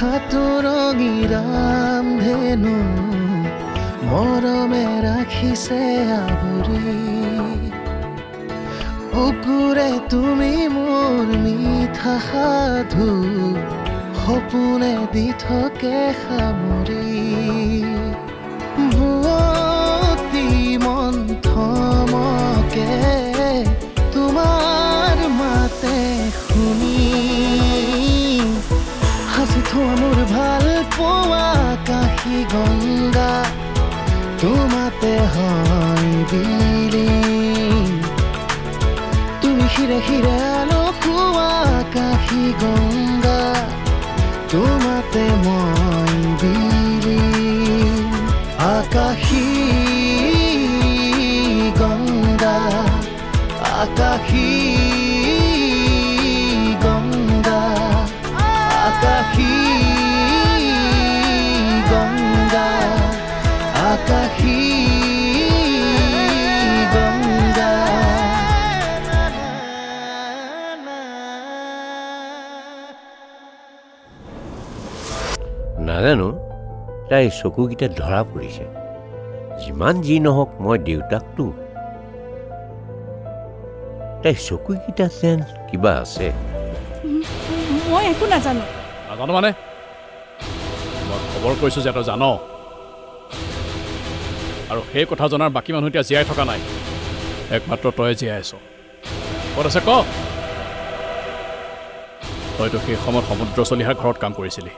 হাতুৰঙিৰাম ধেনু মৰমে ৰাখিছে আৱৰি বুকুৰে তুমি মোৰ মিঠা সাধু সপোনে দি থাকে সামৰি ভুৱতী মন্থমকে তোমাৰ মাতে শুনি হাসি থোৱা মোৰ ভাল পোৱা কাশী গংগা তোমাতে হয় বিলি তুমি হিৰে হিৰে আলোকোৱা কাশী গংগা তোমাতে মই বিলি আকাশী গংগা আকাশী গংগা আকাশী গংগা আকাশী গংগা নাজানো তাই চকুকেইটা ধৰা পৰিছে যিমান যি নহওক মই দেউতাকটো তাই চকুকেইটা যেন কিবা আছে মই একো নাজানো নাজানো মানে মই খবৰ কৰিছোঁ যে তই জান আৰু সেই কথা জনাৰ বাকী মানুহ এতিয়া জীয়াই থকা নাই একমাত্ৰ তই জীয়াই আছ ক'ত আছে ক তইতো সেই সময়ত সমুদ্ৰ চলিহাৰ ঘৰত কাম কৰিছিলি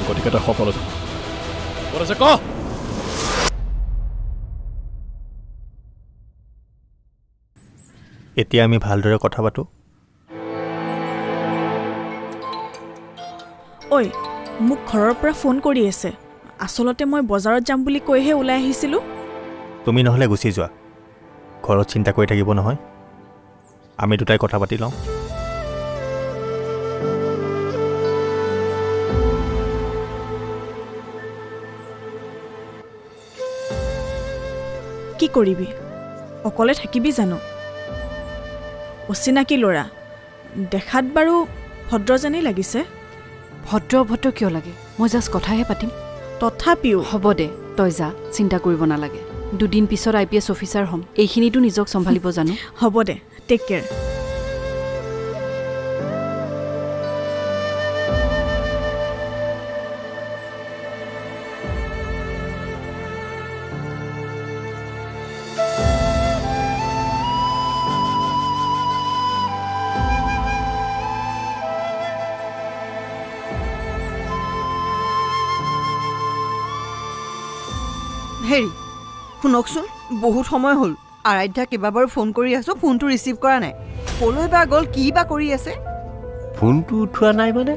গতিকে তই সকলো জান ক'ত আছে ক এতিয়া আমি ভালদৰে কথা পাতোঁ ঐ মোক ঘৰৰ পৰা ফোন কৰি আছে আচলতে মই বজাৰত যাম বুলি কৈহে ওলাই আহিছিলোঁ তুমি নহ'লে গুচি যোৱা ঘৰত চিন্তা কৰি থাকিব নহয় আমি দুটাই কথা পাতি লওঁ কি কৰিবি অকলে থাকিবি জানো অচিনাকি ল'ৰা দেখাত বাৰু ভদ্ৰ যেনেই লাগিছে ভদ্ৰ অভদ্ৰ কিয় লাগে মই জাষ্ট কথাহে পাতিম তথাপিও হ'ব দে তই যা চিন্তা কৰিব নালাগে দুদিন পিছত IPS অফিচাৰ হ'ম এইখিনিতো নিজক চম্ভালিব জানো হ'ব দে টেক কেয়াৰ হেৰি শুনকচোন বহুত সময় হ'ল আৰাধ্যা কেইবাবাৰো ফোন কৰি আছোঁ ফোনটো ৰিচিভ কৰা নাই ক'লৈ বা গ'ল কি বা কৰি আছে ফোনটো উঠোৱা নাই মানে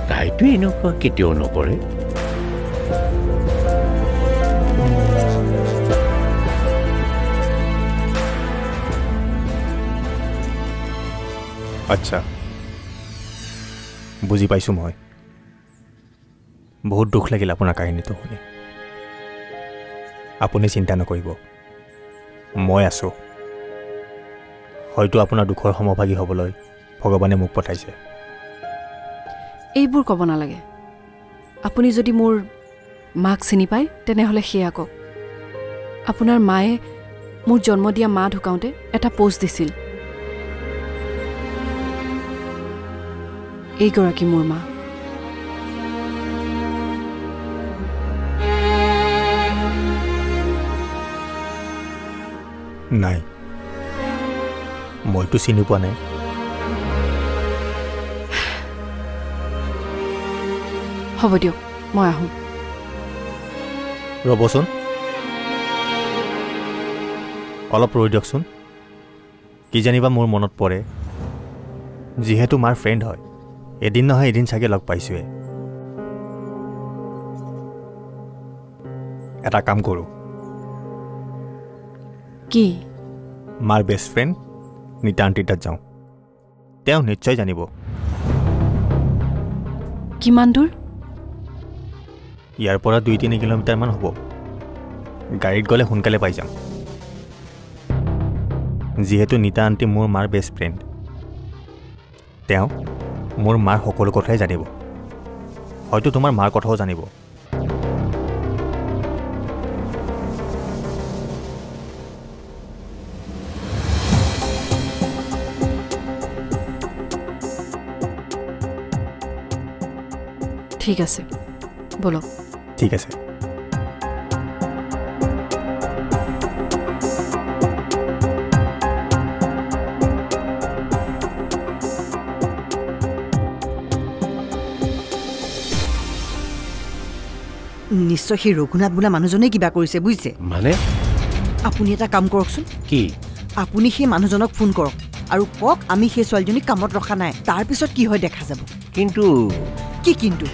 তাইতো এনেকুৱা কেতিয়াও নকৰে আচ্ছা বুজি পাইছোঁ মই বহুত দুখ লাগিল আপোনাৰ কাহিনীটো শুনি আপুনি চিন্তা নকৰিব মই আছোঁ হয়তো আপোনাৰ দুখৰ সমভাগী হ'বলৈ ভগৱানে মোক পঠাইছে এইবোৰ ক'ব নালাগে আপুনি যদি মোৰ মাক চিনি পায় তেনেহ'লে সেয়া কওক আপোনাৰ মায়ে মোৰ জন্ম দিয়া মা ঢুকাওঁতে এটা পোষ্ট দিছিল এইগৰাকী মোৰ মা নাই মইতো চিনি পোৱা নাই হ'ব দিয়ক মই আহোঁ ৰ'বচোন অলপ ৰৈ দিয়কচোন কি জানিবা মোৰ মনত পৰে যিহেতু মাৰ ফ্ৰেণ্ড হয় এদিন নহয় এদিন চাগে লগ পাইছোৱে এটা কাম কৰোঁ কি মাৰ বেষ্ট ফ্ৰেণ্ড নীতা আণ্টিৰ তাত যাওঁ তেওঁ নিশ্চয় জানিব কিমান দূৰ ইয়াৰ পৰা 2-3 কিলোমিটাৰমান হ'ব গাড়ীত গ'লে সোনকালে পাই যাম যিহেতু নীতা আণ্টি মোৰ মাৰ বেষ্ট ফ্ৰেণ্ড তেওঁ মোৰ মাৰ সকলো কথাই জানিব, হয়তো তোমাৰ মাৰ কথাও জানিব। ঠিক আছে, বলক। ঠিক আছে। নিশ্চয় সেই ৰঘুনাথ বোলা মানুহজনে কিবা কৰিছে, বুজিছে? মানে আপুনি এটা কাম কৰকচোন। কি? আপুনি সেই মানুহজনক ফোন কৰক আৰু কওক আমি সেই ছোৱালীজনীক কামত ৰখা নাই, তাৰপিছত কি হয় দেখা যাব। কিন্তু কি কিন্তু?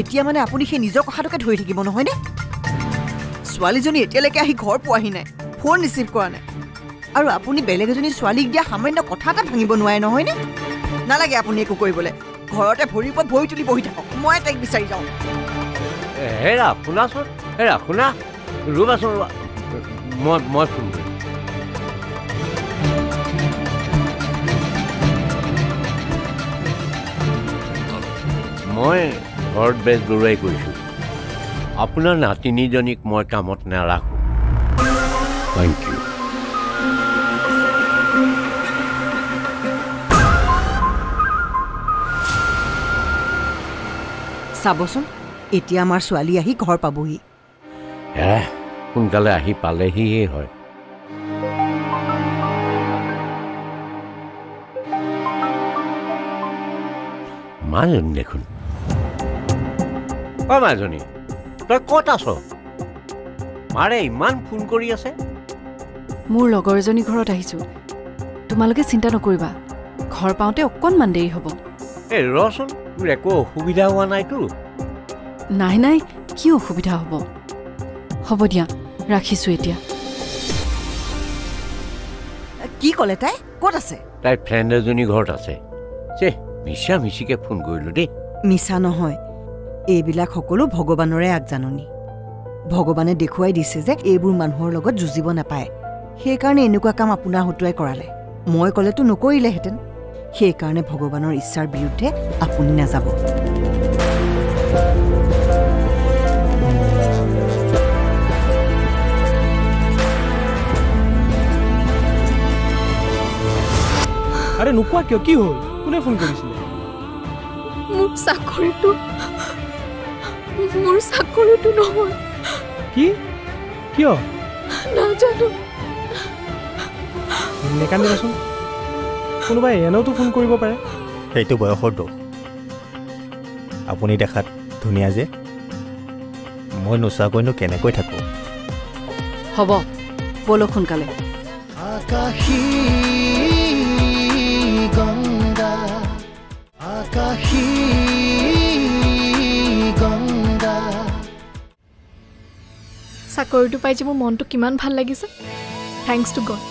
এতিয়া মানে আপুনি সেই নিজৰ কথাটোকে ধৰি থাকিব নহয়নে? ছোৱালীজনী এতিয়ালৈকে আহি ঘৰ পোৱাহি নাই, ফোন ৰিচিভ কৰা নাই, আৰু আপুনি বেলেগ এজনী ছোৱালীক দিয়া সামান্য কথা এটা ভাঙিব নোৱাৰে নহয়নে? নালাগে আপুনি একো কৰিবলৈ, ঘৰতে ভৰিৰ ওপৰত ভৰি তুলি বহি থাকক, মই তাইক বিচাৰি যাওঁ। হেৰা শুনাচোন, হেৰা শুনা, ৰ'বাচোন ৰ'বা, মই ফোন কৰিম। মই ঘৰত বেজবৰুৱাই কৈছোঁ, আপোনাৰ নাতিনীজনীক মই কামত নাৰাখোঁ। Thank you. চাবচোন, এতিয়া আমাৰ ছোৱালী আহি ঘৰ পাবহি। সোনকালে আহি পালেহিহে হয়। মাজনী দেখোন। অ মাজনী, তই ক'ত আছ? মাৰে ইমান ফোন কৰি আছে। মোৰ লগৰ এজনী ঘৰত আহিছোঁ, তোমালোকে চিন্তা নকৰিবা, ঘৰ পাওঁতে অকণমান দেৰি হ'ব। এই ৰচোন, তোৰ একো অসুবিধা হোৱা নাইতো? নাই নাই, কি অসুবিধা হ'ব? হ'ব দিয়া, ৰাখিছোঁ এতিয়া। কি ক'লে তাই? ক'ত আছে? তাই ফ্ৰেণ্ড এজনী ঘৰত আছে। চে মিছা মিছিকে ফোন কৰিলোঁ দেই। মিছা নহয়, এইবিলাক সকলো ভগৱানৰে আগজাননী। ভগৱানে দেখুৱাই দিছে যে এইবোৰ মানুহৰ লগত যুঁজিব নাপায়, সেইকাৰণে এনেকুৱা কাম আপোনাৰ হতুৱাই কৰালে। মই ক'লেতো নকৰিলেহেঁতেন, সেইকাৰণে ভগৱানৰ ইচ্ছাৰ বিৰুদ্ধে আপুনি নাযাব। আৰে নোকোৱা কিয়? কি হ'ল? কোনে ফোন কৰিছিলে? মোৰ চাকৰিটো নহয়। কি? কিয়? নাজানো। নেকান্দিবাচোন, কোনোবাই এনেওতো ফোন কৰিব পাৰে। সেইটো বয়সৰ দোষ। আপুনি দেখাত ধুনীয়া যে, মই নোচোৱাকৈনো কেনেকৈ থাকোঁ? হ'ব, ব'লক সোনকালে। আকাশী গংগা, আকাশী গংগা। চাকৰিটো পাই যে মোৰ মনটো কিমান ভাল লাগিছে। থেংকছ টু গড,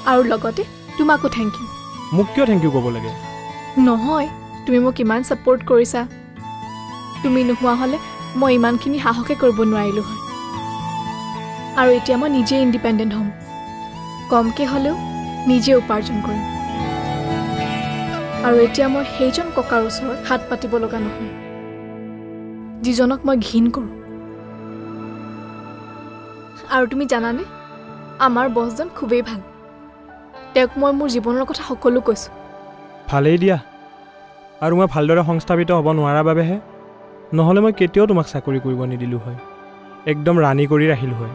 আৰু লগতে তোমাকো থেংক ইউ। মোক কিয় থেংক ইউ ক'ব লাগে? নহয়, তুমি মোক ইমান ছাপোৰ্ট কৰিছা। তুমি নোহোৱা হ'লে মই ইমানখিনি সাহসে কৰিব নোৱাৰিলোঁ হয়। আৰু এতিয়া মই নিজে ইণ্ডিপেণ্ডেণ্ট হ'ম, কমকৈ হ'লেও নিজে উপাৰ্জন কৰিম। আৰু এতিয়া মই সেইজন ককাৰ ওচৰত হাত পাতিব লগা নহয়, যিজনক মই ঘিণ কৰোঁ। আৰু তুমি জানানে, আমাৰ বছজন খুবেই ভাল। তেওঁক মই মোৰ জীৱনৰ কথা সকলো কৈছোঁ। ভালেই দিয়া, আৰু মই ভালদৰে সংস্থাপিত হ'ব নোৱাৰাৰ বাবেহে, নহ'লে মই কেতিয়াও তোমাক চাকৰি কৰিব নিদিলোঁ হয়, একদম ৰাণী কৰি ৰাখিলোঁ হয়।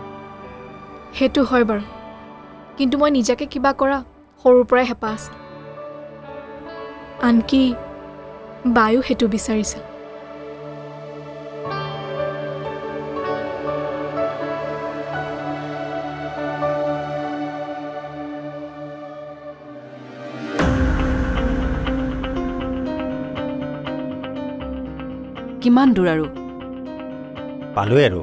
সেইটো হয় বাৰু, কিন্তু মই নিজাকে কিবা কৰা সৰুৰ পৰাই হেঁপাহ আছে। আনকি বায়ু সেইটো বিচাৰিছিল। কিমান দূৰ আৰু? পালোৱে আৰু।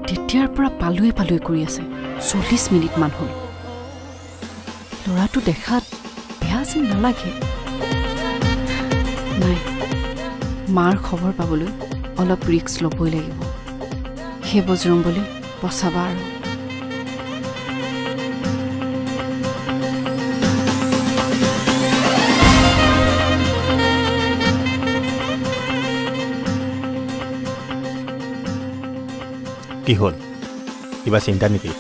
তেতিয়াৰ পৰা পালোৱে কৰি আছে, 40 মিনিটমান হ'ল। ল'ৰাটো দেখাত বেয়া যেন নালাগে। নাই, মাৰ খবৰ পাবলৈ অলপ ৰিক্স ল'বই লাগিব। সেই বজৰং বুলি বচাবা আৰু। কি হ'ল কিবা চিন্তা নেকি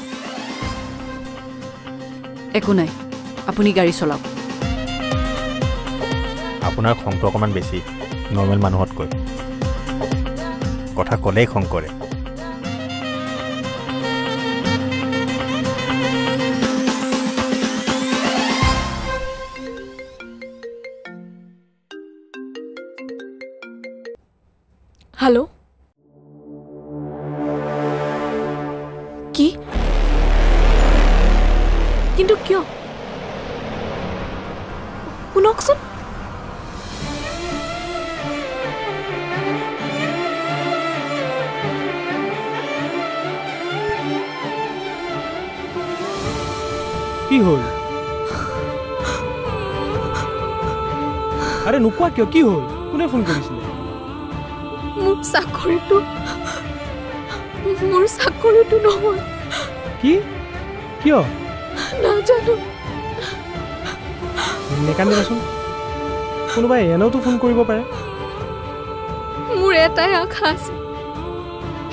একো নাই আপুনি গাড়ী চলাওক আপোনাৰ খংটো অকণমান বেছি নৰ্মেল মানুহতকৈ কথা ক'লেই খং কৰে হেল্ল' কি কিন্তু কিয় শুনকচোন কি হ'ল আৰে নোকোৱা কিয় কি হ'ল কোনে ফোন কৰিছিলে মোৰ চাকৰিটো নহয় কি কিয় নাজানো নেকান্দিবাচোন কোনোবাই এনেওতো ফোন কৰিব পাৰে মোৰ এটাই আশা আছে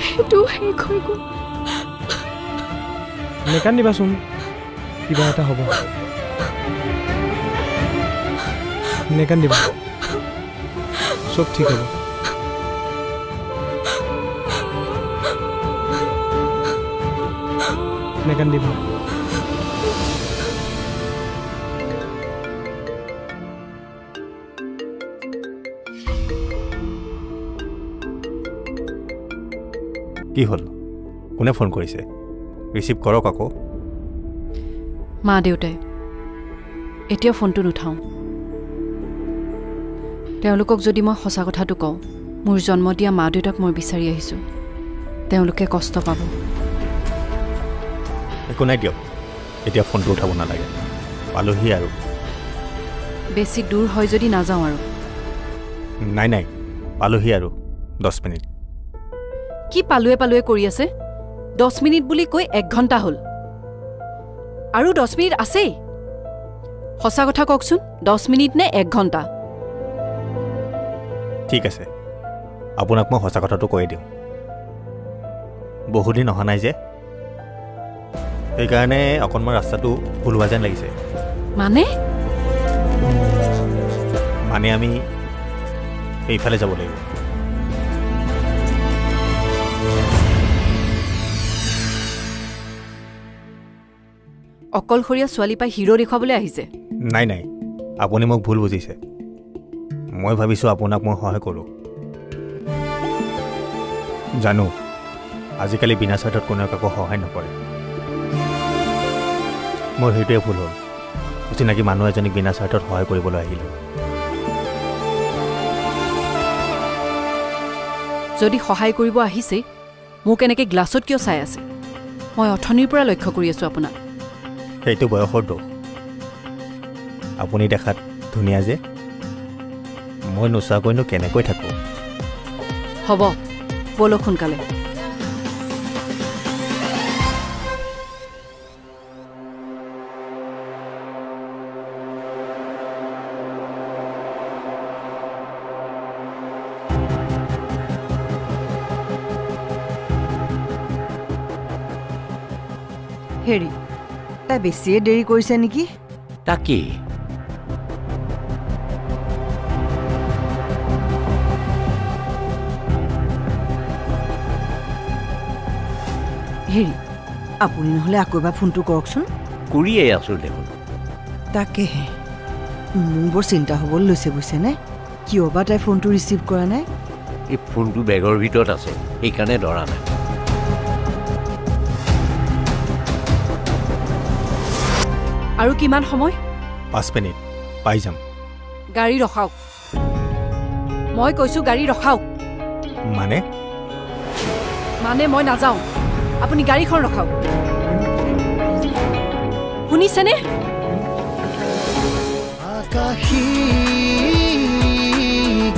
সেইটো শেষ হৈ গ'ল নেকান্দিবাচোন কিবা এটা হ'ব নেকান্দিবা চব ঠিক হ'ব নেকান্দিবা কি হ'ল কোনে ফোন কৰিছে ৰিচিভ কৰক আকৌ মা দেউতাই এতিয়া ফোনটো নুঠাওঁ তেওঁলোকক যদি মই সঁচা কথাটো কওঁ মোৰ জন্ম দিয়া মা দেউতাক মই বিচাৰি আহিছোঁ তেওঁলোকে কষ্ট পাব একো নাই দিয়ক এতিয়া ফোনটো উঠাব নালাগে পালোহি আৰু বেছি দূৰ হয় যদি নাযাওঁ আৰু নাই পালোহি আৰু 10 মিনিট কি পালুৱে কৰি আছে 10 মিনিট বুলি কৈ 1 ঘণ্টা হ'ল আৰু 10 মিনিট আছেই সঁচা কথা কওকচোন 10 মিনিট নে 1 ঘণ্টা ঠিক আছে আপোনাক মই সঁচা কথাটো কৈ দিওঁ বহুদিন অহা নাই যে সেইকাৰণে অকণমান ৰাস্তাটো ভুল হোৱা যেন লাগিছে মানে আমি এইফালে যাব লাগিব অকলশৰীয়া ছোৱালী পাই হিৰো দেখুৱাবলৈ আহিছে নাই আপুনি মোক ভুল বুজিছে মই ভাবিছোঁ আপোনাক মই সহায় কৰোঁ জানো আজিকালি বিনা স্বাৰ্থত কোনেও কাকো সহায় নকৰে মোৰ সেইটোৱে ভুল হ'ল অচিনাকি মানুহ এজনীক বিনা স্বাৰ্থত সহায় কৰিবলৈ আহিলোঁ যদি সহায় কৰিব আহিছে মোক এনেকৈ গ্লাছত কিয় চাই আছে মই অথনিৰ পৰা লক্ষ্য কৰি আছোঁ আপোনাক সেইটো বয়সৰ দোষ আপুনি দেখাত ধুনীয়া যে মই নোচোৱাকৈনো কেনেকৈ থাকোঁ হ'ব বলক সোনকালে হেৰি তাই বেছিয়ে দেৰি কৰিছে নেকি তাকেই হেৰি আপুনি নহ'লে আকৌ এবাৰ ফোনটো কৰকচোন কৰিয়ে আছোঁ দেখোন তাকেহে মোৰ বৰ চিন্তা হ'বলৈ লৈছে বুজিছেনে কিয় বা তাই ফোনটো ৰিচিভ কৰা নাই এই ফোনটো বেগৰ ভিতৰত আছে সেইকাৰণে ধৰা নাই আৰু কিমান সময় 5 মিনিট পাই যাম গাড়ী ৰখাওক মই কৈছোঁ গাড়ী ৰখাওক মানে মই নাযাওঁ আপুনি গাড়ীখন ৰখাওক শুনিছেনে আকাশী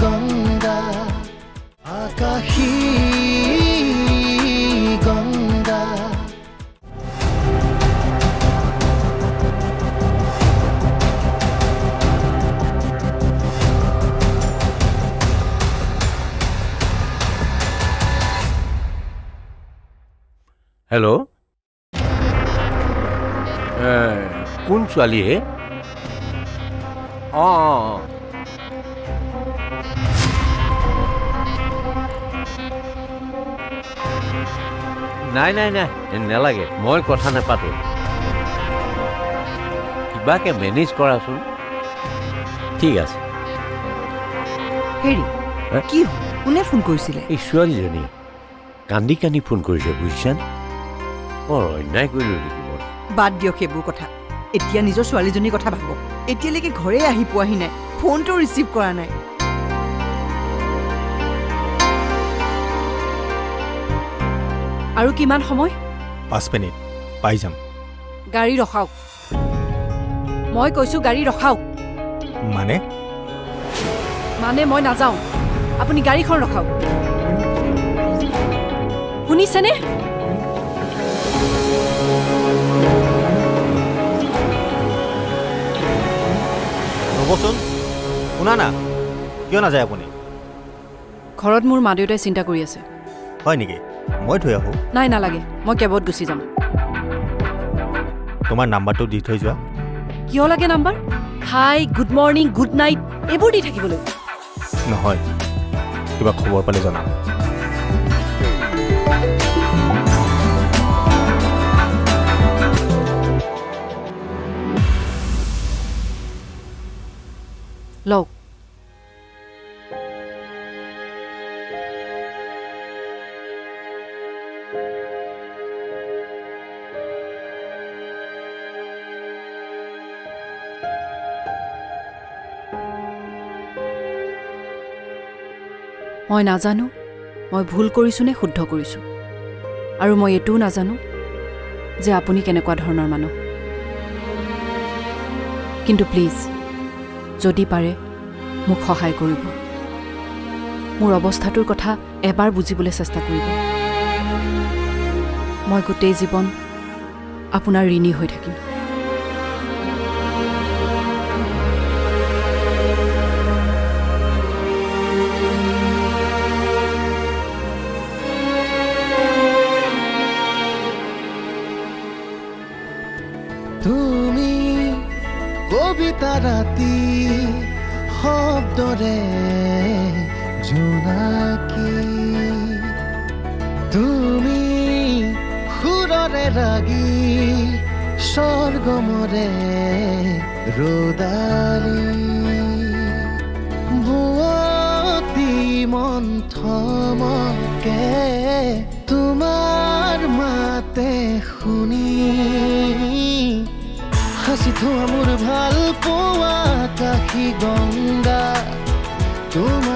গংগা আকাশী গংগা হেল্ল' কোন ছোৱালী হে অঁ নাই নাই নাই নালাগে মই কথা নাপাতো কিবাকে মেনেজ কৰাচোন ঠিক আছে হেৰি কি কোনে ফোন কৰিছিলে এই ছোৱালীজনী কান্দি কান্দি ফোন কৰিছে বুজিছান বৰ অন্যায় কৰিলো নেকি মই বাদ দিয়ক সেইবোৰ কথা এতিয়া নিজৰ ছোৱালীজনীৰ কথা ভাবক এতিয়ালৈকে ঘৰে আহি পোৱাহি নাই ফোনটো ৰিচিভ কৰা নাই আৰু কিমান সময় 5 মিনিট পাই যাম গাড়ী ৰখাওক মই কৈছো গাড়ী ৰখাওক মানে মই নাযাওঁ আপুনি গাড়ীখন ৰখাওক শুনিছেনে ৰ'বচোন শুনা না কিয় নাযায় আপুনি ঘৰত মোৰ মা দেউতাই চিন্তা কৰি আছে হয় নেকি মই থৈ আহোঁ নাই নালাগে মই কেবত গুচি যাম তোমাৰ নাম্বাৰটো দি থৈ যোৱা কিয় লাগে number hi good morning good night এইবোৰ দি থাকিবলৈ নহয় কিবা খবৰ পালে জনাম লওক মই নাজানো মই ভুল কৰিছোঁ নে শুদ্ধ কৰিছোঁ আৰু মই এইটোও নাজানো যে আপুনি কেনেকুৱা ধৰণৰ মানুহ কিন্তু প্লিজ যদি পাৰে মোক সহায় কৰিব মোৰ অৱস্থাটোৰ কথা এবাৰ বুজিবলৈ চেষ্টা কৰিব মই গোটেই জীৱন আপোনাৰ ঋণী হৈ থাকিম তুমি কবিতা ৰাতি শব্দৰে জোনাকী তুমি সুৰৰে ৰাগী স্বৰ্গমৰে ৰদালি বুৱতী মন্থমকে তোমাৰ মাতে শুনি হাসি থোৱা মোৰ ভাল পোৱা কাশী গংগা তুমি